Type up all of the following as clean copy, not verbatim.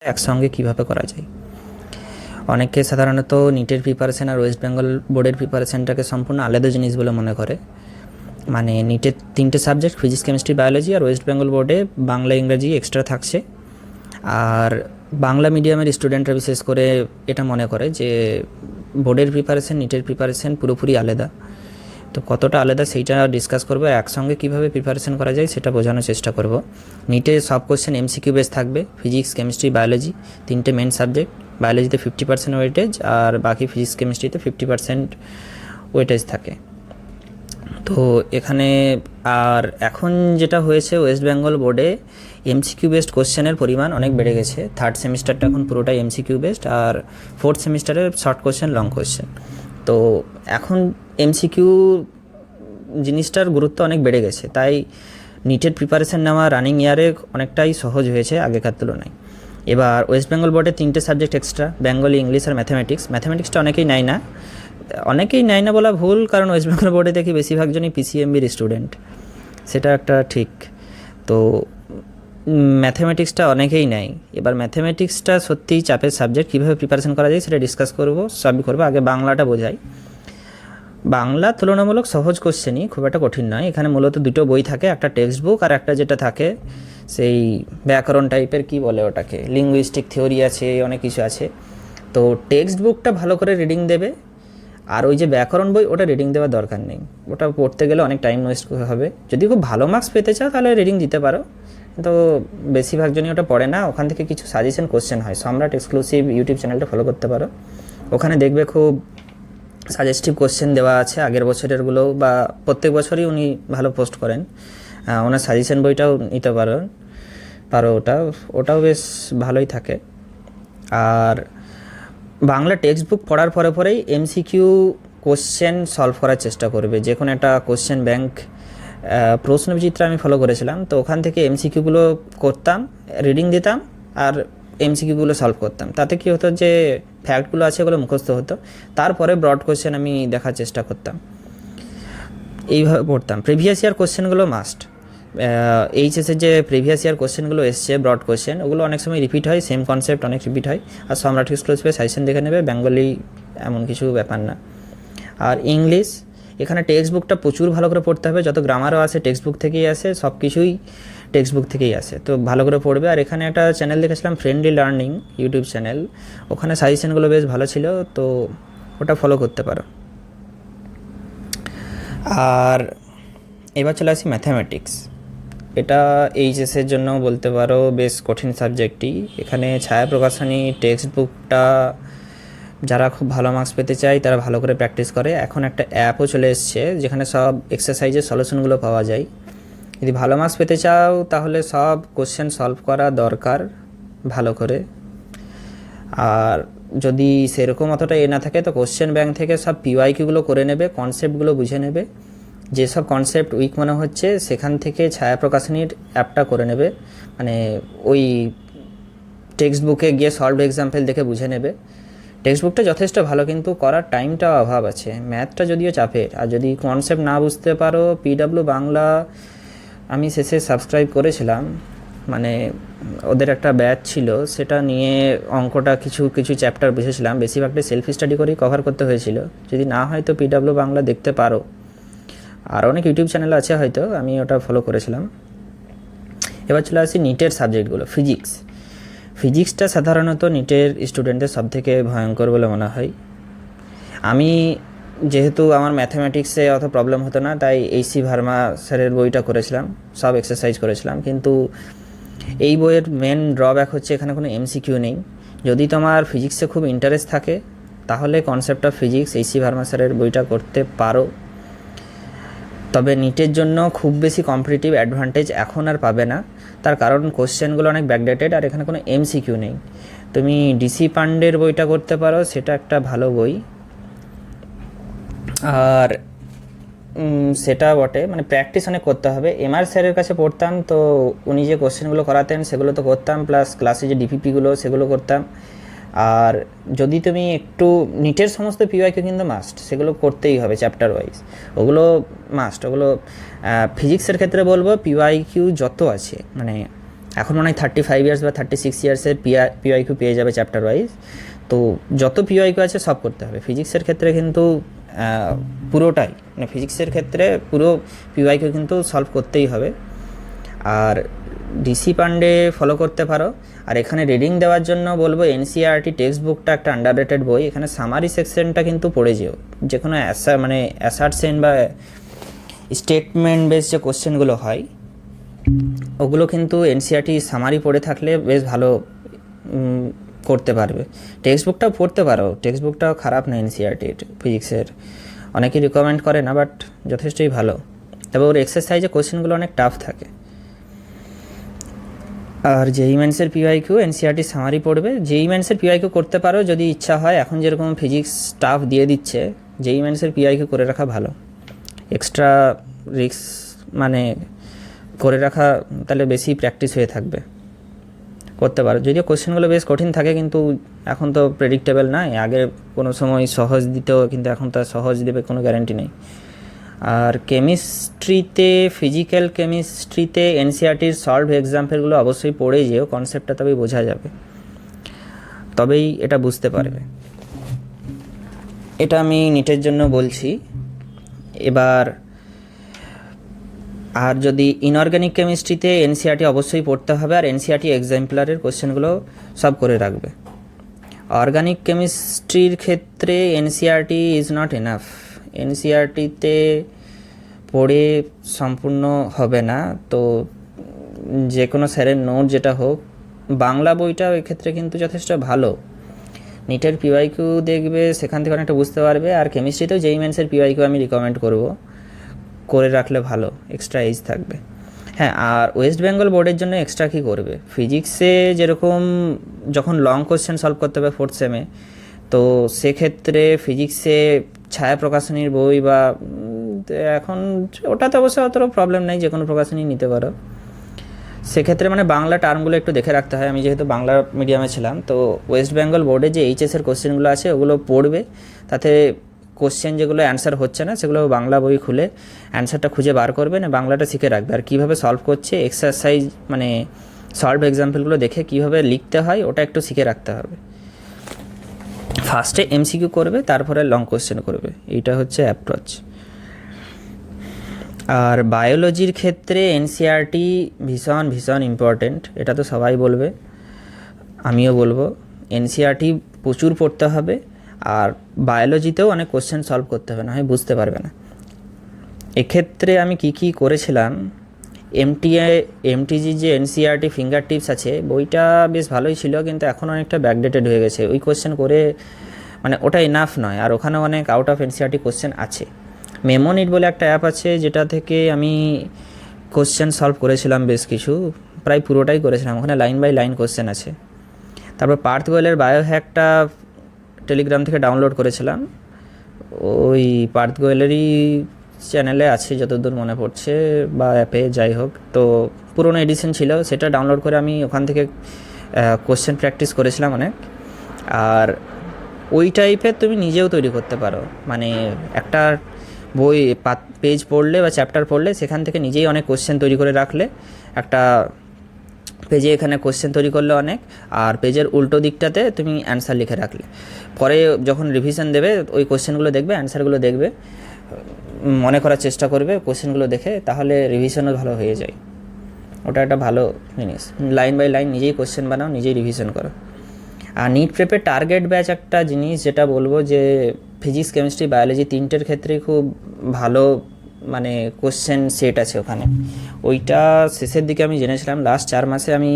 একসঙ্গে কিভাবে করা যায়। অনেকে সাধারণত নিটের প্রিপারেশান আর ওয়েস্ট বেঙ্গল বোর্ডের প্রিপারেশানটাকে সম্পূর্ণ আলাদা জিনিস বলে মনে করে। মানে নিটের 3টে সাবজেক্ট ফিজিক্স, কেমিস্ট্রি, বায়োলজি, আর ওয়েস্ট বেঙ্গল বোর্ডে বাংলা, ইংরাজি এক্সট্রা থাকছে। আর বাংলা মিডিয়ামের স্টুডেন্টরা বিশেষ করে এটা মনে করে যে বোর্ডের প্রিপারেশান, নিটের প্রিপারেশান পুরোপুরি আলাদা। তো কতটা আলাদা সেইটা ডিসকাস করবো, একসঙ্গে কীভাবে প্রিপারেশান করা যায় সেটা বোঝানোর চেষ্টা করব। নিটে সব কোশ্চেন এমসিকিউ বেস থাকবে, ফিজিক্স, কেমিস্ট্রি, বায়োলজি 3টে মেন সাবজেক্ট। বায়োলজিতে 50% ওয়েটেজ আর বাকি ফিজিক্স, কেমিস্ট্রিতে 50% ওয়েটেজ থাকে। তো এখানে আর এখন যেটা হয়েছে, ওয়েস্ট বেঙ্গল বোর্ডে এমসিকিউ বেসড কোশ্চেনের পরিমাণ অনেক বেড়ে গেছে। থার্ড সেমিস্টারটা এখন পুরোটাই এমসিকিউ বেসড, আর ফোর্থ সেমিস্টারের শর্ট কোশ্চেন, লং কোশ্চেন। তো এখন এমসিকিউ জিনিসটার গুরুত্ব অনেক বেড়ে গেছে, তাই নিটের প্রিপারেশান নেওয়া রানিং ইয়ারে অনেকটাই সহজ হয়েছে আগেকার তুলনায়। এবার ওয়েস্ট বেঙ্গল বোর্ডে 3টে সাবজেক্ট এক্সট্রা, বেঙ্গলি, ইংলিশ আর ম্যাথামেটিক্স। ম্যাথামেটিক্সটা অনেকেই নেয় না বলা ভুল, কারণ ওয়েস্ট বেঙ্গল বোর্ডে দেখি বেশিরভাগ জনই পিসিএমবির স্টুডেন্ট, সেটা একটা ঠিক। তো ম্যাথামেটিক্সটা অনেকেই নেয়। এবার ম্যাথামেটিক্সটা সত্যিই চাপের সাবজেক্ট, কীভাবে প্রিপারেশান করা যায় সেটা ডিসকাস সবই করবো। আগে বাংলাটা বোঝাই। বাংলা তুলনামূলক সহজ কোশ্চেনই, খুব একটা কঠিন নয়। এখানে মূলত 2টো বই থাকে, একটা টেক্সট বুক আর একটা যেটা থাকে সেই ব্যাকরণ টাইপের, কি বলে ওটাকে, লিঙ্গুইস্টিক থিওরি আছে, অনেক কিছু আছে। তো টেক্সট বুকটা ভালো করে রিডিং দেবে, আর ওই যে ব্যাকরণ বই ওটা রিডিং দেওয়ার দরকার নেই, ওটা পড়তে গেলে অনেক টাইম ওয়েস্ট হবে। যদি খুব ভালো মার্কস পেতে চাও তাহলে রিডিং দিতে পারো, তো বেশিরভাগ জনই ওটা পড়ে না। ওখান থেকে কিছু সাজেশন কোশ্চেন হয়, সম্রাট এক্সক্লুসিভ ইউটিউব চ্যানেলটা ফলো করতে পারো। ওখানে দেখবে খুব সাজেস্টিভ কোশ্চেন দেওয়া আছে আগের বছরেরগুলো, বা প্রত্যেক বছরই উনি ভালো পোস্ট করেন। ওনার সাজেশন বইটাও নিতে পারো, ওটাও বেশ ভালোই থাকে। আর বাংলা টেক্সট বুক পড়ার পরেই এমসিকিউ কোশ্চেন সলভ করার চেষ্টা করবে। যে কোনো একটা কোশ্চেন ব্যাংক প্রশ্নবিচিত্রা আমি ফলো করেছিলাম, তো ওখান থেকে এমসিকিউগুলো করতাম, রিডিং দিতাম আর এমসিকিউগুলো সলভ করতাম। তাতে কী হতো, যে ফ্যাক্টগুলো আছে ওগুলো মুখস্থ হতো, তারপরে ব্রড কোশ্চেন আমি দেখার চেষ্টা করতাম, এইভাবে পড়তাম। প্রিভিয়াস ইয়ার কোশ্চেনগুলো মাস্ট, এইচএসের যে প্রিভিয়াস ইয়ার কোশ্চেনগুলো এসছে ব্রড কোশ্চেন, ওগুলো অনেক সময় রিপিট হয়, সেম কনসেপ্ট অনেক রিপিট হয়। আর সম্রাট এক্সক্লুসিভে সাজেশন দেখে নেবে, বেঙ্গলি এমন কিছু ব্যাপার না। আর ইংলিশ, এখানে টেক্সট বুকটা প্রচুর ভালো করে পড়তে হবে, যত গ্রামারও আসে টেক্সট বুক থেকেই আসে, সব কিছুই টেক্সট বুক থেকেই আসে, তো ভালো করে পড়বে। আর এখানে একটা চ্যানেল দেখেছিলাম, ফ্রেন্ডলি লার্নিং ইউটিউব চ্যানেল, ওখানে সাজেশনগুলো বেশ ভালো ছিল, তো ওটা ফলো করতে পারো। আর এবার চলে আসি ম্যাথামেটিক্স। এটা এইচএসের জন্য বলতে পারো বেশ কঠিন সাবজেক্টই। এখানে ছায়া প্রকাশনী টেক্সট বুকটা যারা খুব ভালো মার্কস পেতে চায় তারা ভালো করে প্র্যাকটিস করে। এখন একটা অ্যাপও চলে এসছে যেখানে সব এক্সারসাইজের সলিউশনগুলো পাওয়া যায়। যদি ভালো মার্কস পেতে চাও তাহলে সব কোশ্চেন সলভ করা দরকার ভালো করে। আর যদি সেরকম অতটা না থাকে তো কোশ্চেন ব্যাংক থেকে সব পিওয়াইকিউগুলো করে নেবে, কনসেপ্টগুলো বুঝে নেবে। যেসব কনসেপ্ট উইক মনে হচ্ছে সেখান থেকে ছায়া প্রকাশনীর অ্যাপটা করে নেবে, মানে ওই টেক্সট বুকে গিয়ে সলভড এক্সাম্পল দেখে বুঝে নেবে। টেক্সট বুকটা যথেষ্ট ভালো, কিন্তু করার টাইমটাও অভাব আছে। ম্যাথটা যদিও চাপের, আর যদি কনসেপ্ট না বুঝতে পারো, পিডব্লিউ বাংলা আমি শেষে সাবস্ক্রাইব করেছিলাম, মানে ওদের একটা ব্যাচ ছিল, সেটা নিয়ে অঙ্কটা কিছু কিছু চ্যাপ্টার বুঝেছিলাম, বেশিরভাগটাই সেলফ স্টাডি করেই কভার করতে হয়েছিল। যদি না হয় তো পিডব্লিউ বাংলা দেখতে পারো, আর অনেক ইউটিউব চ্যানেল আছে হয়তো, আমি ওটা ফলো করেছিলাম। এবার চলে আসি নিটের সাবজেক্টগুলো। ফিজিক্সটা সাধারণত নিটের স্টুডেন্টদের সবথেকে ভয়ঙ্কর বলে মনে হয়। আমি যেহেতু আমার ম্যাথামেটিক্সে অত প্রবলেম হতো না, তাই এইসি ভার্মা স্যারের বইটা করেছিলাম, সব এক্সারসাইজ করেছিলাম। কিন্তু এই বইয়ের মেন ড্রব্যাক হচ্ছে এখানে কোনো এমসিকিউ নেই। যদি তোমার ফিজিক্সে খুব ইন্টারেস্ট থাকে তাহলে concept of physics Aisi Verma স্যারের বইটা করতে পারো। তবে নিটের জন্য খুব বেশি কম্পিটিটিভ অ্যাডভান্টেজ এখন আর পাবে না, তার কারণ কোশ্চেনগুলো অনেক ব্যাকডেটেড আর এখানে কোনো এমসিকিউ নেই। তুমি ডিসি পান্ডের বইটা করতে পারো, সেটা একটা ভালো বই। আর সেটা বটে, মানে প্র্যাকটিস অনেক করতে হবে। এমআর স্যারের কাছে পড়তাম, তো উনি যে কোশ্চেনগুলো করাতেন সেগুলো তো করতাম, প্লাস ক্লাসে যে ডিপিপিগুলো সেগুলো করতাম। আর যদি তুমি একটু নিটের সমস্ত পিওয়াইকিউ কিন্তু মাস্ট, সেগুলো করতেই হবে চ্যাপ্টার ওয়াইজ, ওগুলো মাস্ট। ওগুলো ফিজিক্সের ক্ষেত্রে বলবো পিওয়াইকিউ যত আছে, মানে এখন মনে হয় 35 ইয়ার্স বা 36 ইয়ার্সের পিওয়াইকিউ পেয়ে যাবে চ্যাপ্টার ওয়াইজ। তো যত পিওয়াইকিউ আছে সব করতে হবে। ফিজিক্সের ক্ষেত্রে কিন্তু পুরোটাই, মানে ফিজিক্সের ক্ষেত্রে পুরো পিওয়াইকিউ কিন্তু সলভ করতেই হবে। আর ডিসি পান্ডে ফলো করতে পারো। আর এখানে রিডিং দেওয়ার জন্য বলবো এনসিইআরটি টেক্সট বুকটা একটা আন্ডাররেটেড বই। এখানে সামারি সেকশনটা কিন্তু পড়ে যেও। যে কোনো মানে অ্যাসার্টসেন বা স্টেটমেন্ট বেস যে কোশ্চেনগুলো হয় ওগুলো কিন্তু এনসিইআরটি সামারি পড়ে থাকলে বেশ ভালো করতে পারবে। টেক্সট বুকটাও পড়তে পারো, টেক্সট বুকটাও খারাপ না এনসিইআরটির ফিজিক্সের, অনেকেই রিকমেন্ড করে না, বাট যথেষ্টই ভালো। তবে ওর এক্সারসাইজে কোশ্চেনগুলো অনেক টাফ থাকে। আর জেই মেন্সের পিওয়াইকিউ এনসিইআরটি সামারি পড়বে। জেই মেন্সের পিওয়াইকিউ করতে পারো যদি ইচ্ছা হয়। এখন যেরকম ফিজিক্স টাফ দিয়ে দিচ্ছে, জেই মেন্সের পিওয়াইকিউ করে রাখা ভালো। এক্সট্রা রিস্ক মানে করে রাখা, তাহলে বেশি প্র্যাকটিস হয়ে থাকবে। করতে পারো, যদিও কোশ্চেনগুলো বেশ কঠিন থাকে, কিন্তু এখন তো প্রেডিক্টেবল নয়। আগে কোনো সময় সহজ দিতেও, কিন্তু এখন তো সহজ দেবে কোনো গ্যারান্টি নেই। আর কেমিস্ট্রিতে, ফিজিক্যাল কেমিস্ট্রিতে এনসিইআরটির সলভ এক্সাম্পলগুলো অবশ্যই পড়ে যেও, কনসেপ্টটা তবেই বোঝা যাবে, তবেই এটা বুঝতে পারবে। এটা আমি নিটের জন্য বলছি। এবার আর যদি ইনঅর্গ্যানিক কেমিস্ট্রিতে এনসিইআরটি অবশ্যই পড়তে হবে, আর এনসিইআরটি এক্সাম্পলারের কোশ্চেনগুলো সব করে রাখবে। অর্গানিক কেমিস্ট্রির ক্ষেত্রে এনসিইআরটি ইজ নট এনাফ। এনসিইআরটিতে পড়ে সম্পূর্ণ হবে না, তো যে কোনো স্যারের নোট যেটা হোক, বাংলা বইটা এক্ষেত্রে কিন্তু যথেষ্ট ভালো। নিটের পিওয়াইকিউ দেখবে, সেখান থেকে অনেকটা বুঝতে পারবে। আর কেমিস্ট্রিতেও জেই মেন্সের পিওয়াইকিউ আমি রিকমেন্ড করব, করে রাখলে ভালো, এক্সট্রা এজ থাকবে। হ্যাঁ, আর ওয়েস্ট বেঙ্গল বোর্ডের জন্য এক্সট্রা কী করবে, ফিজিক্সে যেরকম যখন লং কোশ্চেন সলভ করতে হবে 4th সেমে, তো সেক্ষেত্রে ফিজিক্সে ছায়া প্রকাশনীর বই বা এখন ওটাতে অবশ্য অতটা প্রবলেম নেই, যে কোনো প্রকাশনী নিতে পারো। সেক্ষেত্রে মানে বাংলা টার্মগুলো একটু দেখে রাখতে হয়। আমি যেহেতু বাংলা মিডিয়ামে ছিলাম, তো ওয়েস্ট বেঙ্গল বোর্ডে যে এইচএসের কোশ্চেনগুলো আছে ওগুলো পড়বে। তাতে কোশ্চেন যেগুলো অ্যান্সার হচ্ছে না সেগুলো বাংলা বই খুলে অ্যান্সারটা খুঁজে বার করবে, না বাংলাটা শিখে রাখবে। আর কীভাবে সলভ করছে এক্সারসাইজ, মানে সলভ এক্সাম্পলগুলো দেখে কীভাবে লিখতে হয় ওটা একটু শিখে রাখতে হবে। ফার্স্টে এমসিকিউ করবে, তারপরে লং কোশ্চেন করবে, এইটা হচ্ছে অ্যাপ্রোচ। আর বায়োলজির ক্ষেত্রে এনসিইআরটি ভীষণ ভীষণ ইম্পর্টেন্ট, এটা তো সবাই বলবে, আমিও বলবো। এনসিইআরটি প্রচুর পড়তে হবে, আর বায়োলজিতেও অনেক কোশ্চেন সলভ করতে হবে, না হয় বুঝতে পারবে না। এক্ষেত্রে আমি কি করেছিলাম, এমটিজি যে এনসিইআরটি ফিঙ্গার টিপস আছে, বইটা বেশ ভালোই ছিল, কিন্তু এখন অনেকটা ব্যাকডেটেড হয়ে গেছে। ওই কোশ্চেন করে মানে ওটা ইনাফ নয়, আর ওখানে অনেক আউট অফ এনসিইআরটি কোশ্চেন আছে। মেমোনিট বলে একটা অ্যাপ আছে, যেটা থেকে আমি কোশ্চেন সলভ করেছিলাম বেশ কিছু, প্রায় পুরোটাই করেছিলাম। ওখানে লাইন বাই লাইন কোশ্চেন আছে। তারপর পার্থ গোয়েলের বায়ো হ্যাকটা টেলিগ্রাম থেকে ডাউনলোড করেছিলাম, ওই পার্থ গোয়েলেরই চ্যানেলে আছে যতদূর মনে পড়ছে, বা অ্যাপে, যাই হোক। তো পুরোনো এডিশন ছিল, সেটা ডাউনলোড করে আমি ওখান থেকে কোশ্চেন প্র্যাকটিস করেছিলাম অনেক। আর ওই টাইপের তুমি নিজেও তৈরি করতে পারো, মানে একটা বই পেজ পড়লে বা চ্যাপ্টার পড়লে সেখান থেকে নিজেই অনেক কোশ্চেন তৈরি করে রাখলে, একটা পেজে এখানে কোশ্চেন তৈরি করলে অনেক, আর পেজের উল্টো দিকটাতে তুমি অ্যান্সার লিখে রাখলে, পরে যখন রিভিশন দেবে ওই কোশ্চেনগুলো দেখবে, অ্যান্সারগুলো দেখবে, মনে করার চেষ্টা করবে কোশ্চেনগুলো দেখে, তাহলে রিভিশনও ভালো হয়ে যায়। ওটা একটা ভালো জিনিস, লাইন বাই লাইন নিজেই কোশ্চেন বানাও, নিজেই রিভিশন করো। আর নিট প্রেপের টার্গেট ব্যাচ একটা জিনিস, যেটা বলবো যে ফিজিক্স, কেমিস্ট্রি, বায়োলজি তিনটের ক্ষেত্রেই খুব ভালো মানে কোশ্চেন সেট আছে ওখানে। ওইটা শেষের দিকে আমি জেনেছিলাম, লাস্ট 4 মাসে আমি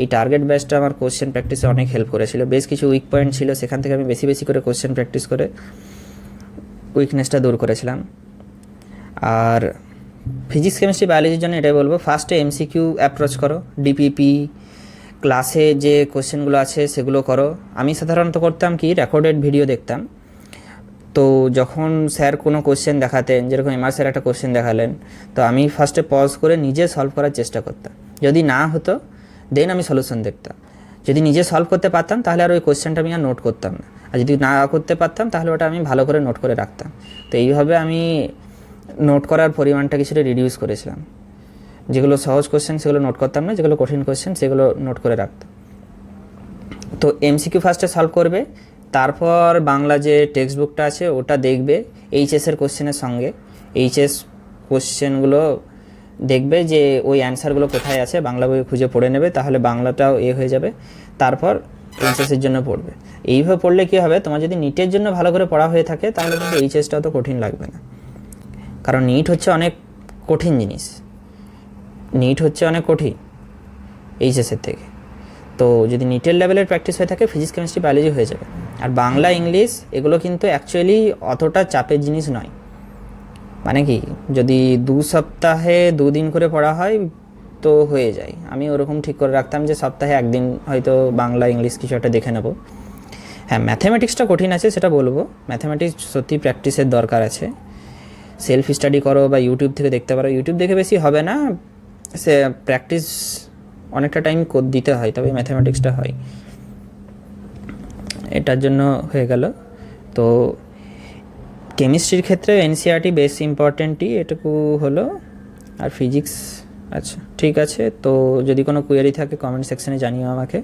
এই টার্গেট ব্যাচটা আমার কোশ্চেন প্র্যাকটিসে অনেক হেল্প করেছিল। বেশ কিছু উইক পয়েন্ট ছিল, সেখান থেকে আমি বেশি বেশি করে কোশ্চেন প্র্যাকটিস করে উইকনেসটা দূর করেছিলাম। আর ফিজিক্স, কেমিস্ট্রি, বায়োলজির জন্য এটাই বলবো, ফার্স্টে এমসিকিউ অ্যাপ্রোচ করো, ডিপিপি ক্লাসে যে কোশ্চেনগুলো আছে সেগুলো করো। আমি সাধারণত করতাম কি, রেকর্ডেড ভিডিও দেখতাম। তো যখন স্যার কোনো কোশ্চেন দেখাতেন, যেরকম এমআর স্যার একটা কোশ্চেন দেখালেন, তো আমি ফার্স্টে পজ করে নিজে সলভ করার চেষ্টা করতাম। যদি না হতো দেন আমি সলিউশন দেখতাম। যদি নিজে সলভ করতে পারতাম তাহলে আর ওই কোশ্চেনটা আমি আর নোট করতাম না, আর যদি না করতে পারতাম তাহলে ওটা আমি ভালো করে নোট করে রাখতাম। তো এইভাবে আমি নোট করার পরিমাণটা কিছুটা রিডিউস করেছিলাম। যেগুলো সহজ কোশ্চেন সেগুলো নোট করতাম না, যেগুলো কঠিন কোশ্চেন সেগুলো নোট করে রাখতাম। তো এমসিকিউ ফার্স্টে সলভ করবে, তারপর বাংলা যে টেক্সট বুকটা আছে ওটা দেখবে এইচএসের কোশ্চেনের সঙ্গে। এইচএস কোশ্চেনগুলো দেখবে যে ওই অ্যান্সারগুলো কোথায় আছে, বাংলা বই খুঁজে পড়ে নেবে, তাহলে বাংলাটাও হয়ে যাবে। তারপর এইচএসের জন্য পড়বে। এইভাবে পড়লে কী হবে, তোমার যদি নিটের জন্য ভালো করে পড়া হয়ে থাকে তাহলে কিন্তু এইচএসটা অত কঠিন লাগবে না, কারণ নিট হচ্ছে অনেক কঠিন জিনিস, নিট হচ্ছে অনেক কঠিন এইচএসের থেকে। তো যদি নিটের লেভেলের প্র্যাকটিস হয়ে থাকে ফিজিক্স কেমিস্ট্রি বায়োলজি হয়ে যাবে। আর বাংলা ইংলিশ এগুলো কিন্তু অ্যাকচুয়ালি অতটা চাপের জিনিস নয়। মানে কি, যদি 2 সপ্তাহে 2 দিন করে পড়া হয় তো হয়ে যায়। আমি ওরকম ঠিক করে রাখতাম যে সপ্তাহে 1 দিন হয়তো বাংলা ইংলিশ কিছু একটা দেখে নেব। হ্যাঁ, ম্যাথামেটিক্সটা কঠিন আছে সেটা বলবো, ম্যাথামেটিক্স সত্যি প্র্যাকটিসের দরকার আছে। সেলফ স্টাডি করো বা ইউটিউব থেকে দেখতে পারো, ইউটিউব দেখে বেশি হবে না, সে প্র্যাকটিস অনেকটা টাইম দিতে হয়, তবে ম্যাথামেটিক্সটা হয়। এটার জন্য হয়ে গেল। তো কেমিস্ট্রির ক্ষেত্রে এনসিইআরটি বেশ ইম্পর্টেন্টই, এটুকু হলো। আর ফিজিক্স, আচ্ছা ঠিক আছে। তো যদি কোনো কোয়েরি থাকে কমেন্ট সেকশনে জানিও আমাকে।